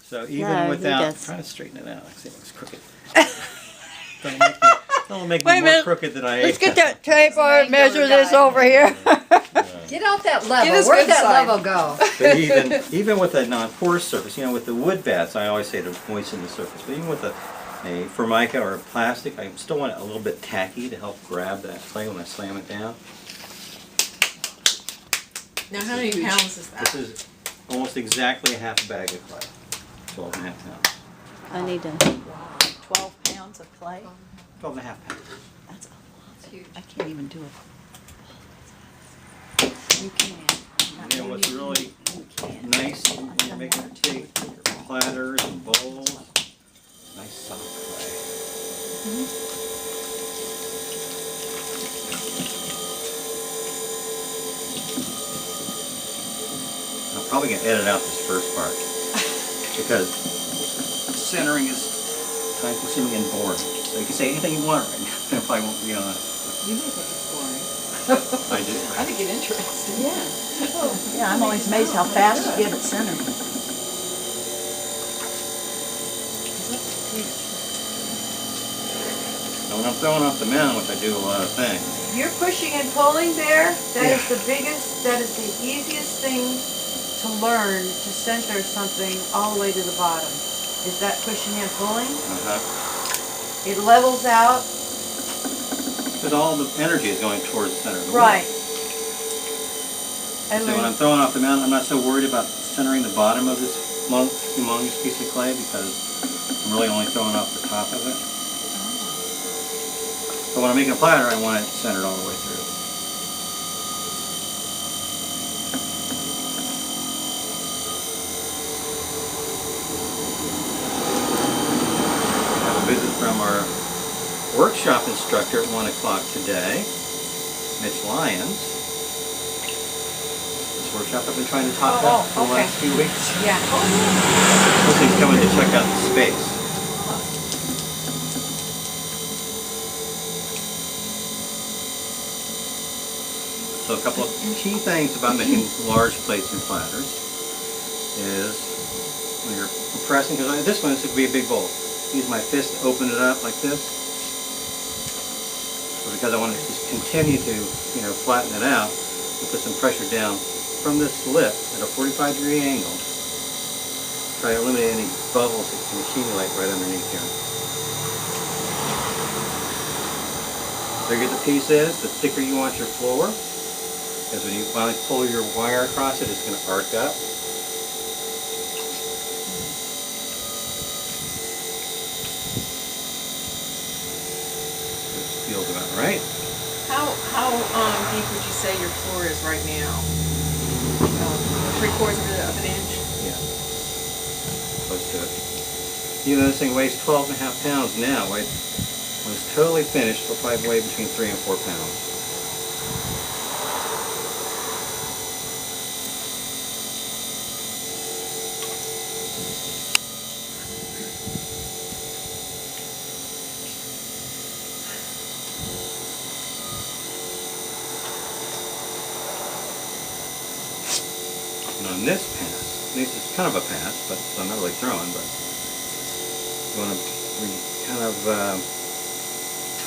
So even without trying to straighten it out, I see it looks crooked. Don't make me more crooked than I am. Let's get that tape and measure this over here. Get off that level. Where'd that level go? But even with a non-porous surface, you know, with the wood bats, I always say to moisten the surface. But even with a formica or a plastic, I still want it a little bit tacky to help grab that clay when I slam it down. Now, how many pounds is that? This is almost exactly a half a bag of clay. 12 and a half pounds. I need to. 12 pounds of clay? 12 and a half pounds. That's a lot. That's huge. I can't even do it. You can. You know what's really nice when you're making your tape, your platters and bowls, nice soft clay. I'm probably going to edit out this first part because centering is time consuming and boring. So you can say anything you want right now if I won't be honest. You may think it's boring. I do. I think it interesting. Yeah. Yeah, I'm always amazed how fast you get it centered. Now when I'm throwing off the mound, which I do a lot of things, You're pushing and pulling there. That is the biggest, that is the easiest thing to learn to center something all the way to the bottom. Is that pushing and pulling? It levels out. because all the energy is going towards the center of the wood. Right. So when I'm throwing off the mound, I'm not so worried about centering the bottom of this humongous piece of clay because I'm really only throwing off the top of it. But when I'm making a platter, I want it centered all the way through. I have a visit from our workshop instructor at 1 o'clock today, Mitch Lyons. This workshop I've been trying to talk about for the last few weeks. Yeah. This thing's coming to check out the space. So a couple of key things about making large plates and platters is when you're compressing, because this one, this could be a big bowl. Use my fist to open it up like this. So because I want to just continue to, flatten it out, and put some pressure down from this lip at a 45-degree angle. Try to eliminate any bubbles that can accumulate right underneath here. The bigger the piece is, the thicker you want your floor. Because when you finally pull your wire across it, it's going to arc up. This feels about right. How deep would you say your floor is right now? 3/4 of an inch? Yeah. Close to it. Even though this thing weighs 12.5 pounds now, when it's totally finished, it'll probably weigh between 3 and 4 pounds. On this pass, this is kind of a pass, but so I'm not really throwing, but you want to kind of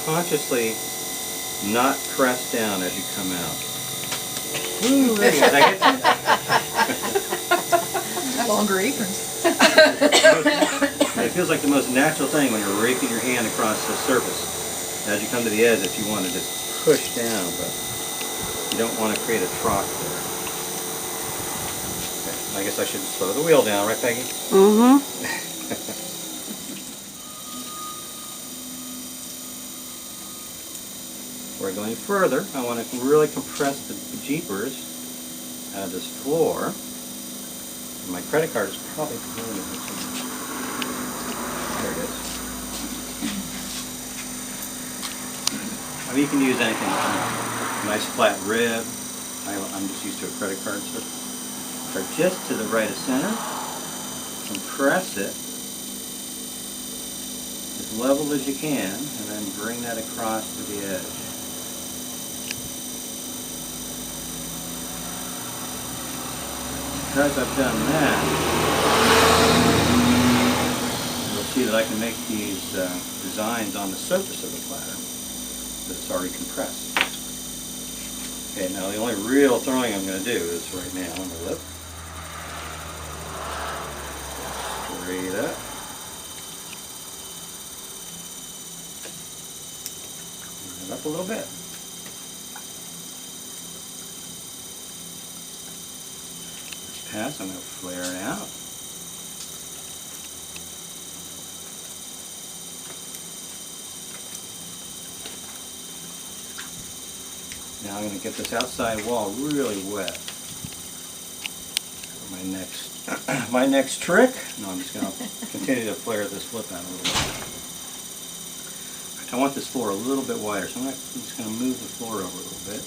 consciously not press down as you come out. Woo, there you go. Did I get you? Longer aprons. It feels like the most natural thing when you're raking your hand across the surface. As you come to the edge, if you want to just push down, but you don't want to create a trough there. I guess I should slow the wheel down, right, Peggy? Mm-hmm. We're going further. I want to really compress the jeepers out of this floor. And my credit card is probably behind me. There it is. I mean, you can use anything. A nice flat rib. I'm just used to a credit card, so. Or just to the right of center, compress it as level as you can, and then bring that across to the edge. Because I've done that, I can make these designs on the surface of the platter that's already compressed. Okay, now the only real throwing I'm going to do is right now on the lip. Straight up. And up a little bit. Pass, I'm going to flare it out. Now I'm going to get this outside wall really wet. For my next trick. No, I'm just going to continue to flare this lip out a little bit. I want this floor a little bit wider, so I'm just going to move the floor over a little bit.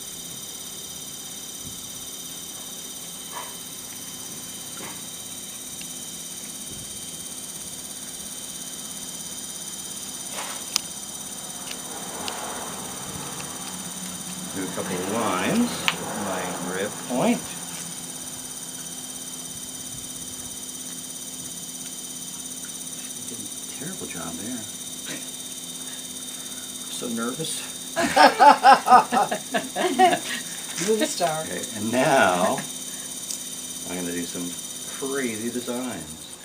Do a couple of lines with my rib point. Did a terrible job there. I'm so nervous. Movie star. Okay, and now I'm going to do some crazy designs.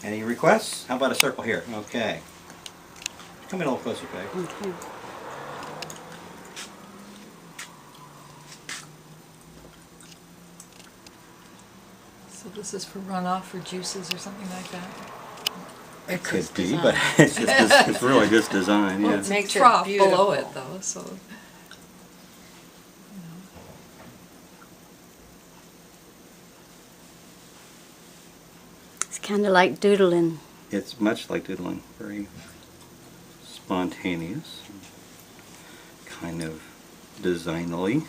Any requests? How about a circle here? Okay. Come in a little closer, Peg. Okay. So this is for runoff or juices or something like that? It could be, but it's really just design, yeah. It's Makes it trough beautiful. below it though, so. It's kind of like doodling. It's much like doodling, very spontaneous, kind of designally.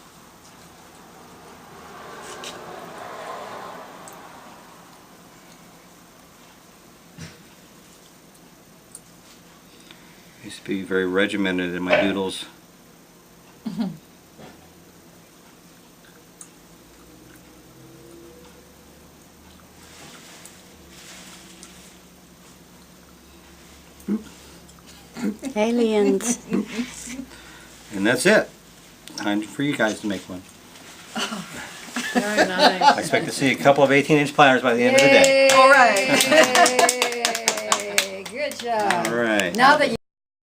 I used to be very regimented in my doodles. Aliens. And that's it. Time for you guys to make one. Very nice. I expect to see a couple of 18-inch platters by the end of the day. All right. Yay! Good job. All right. Now that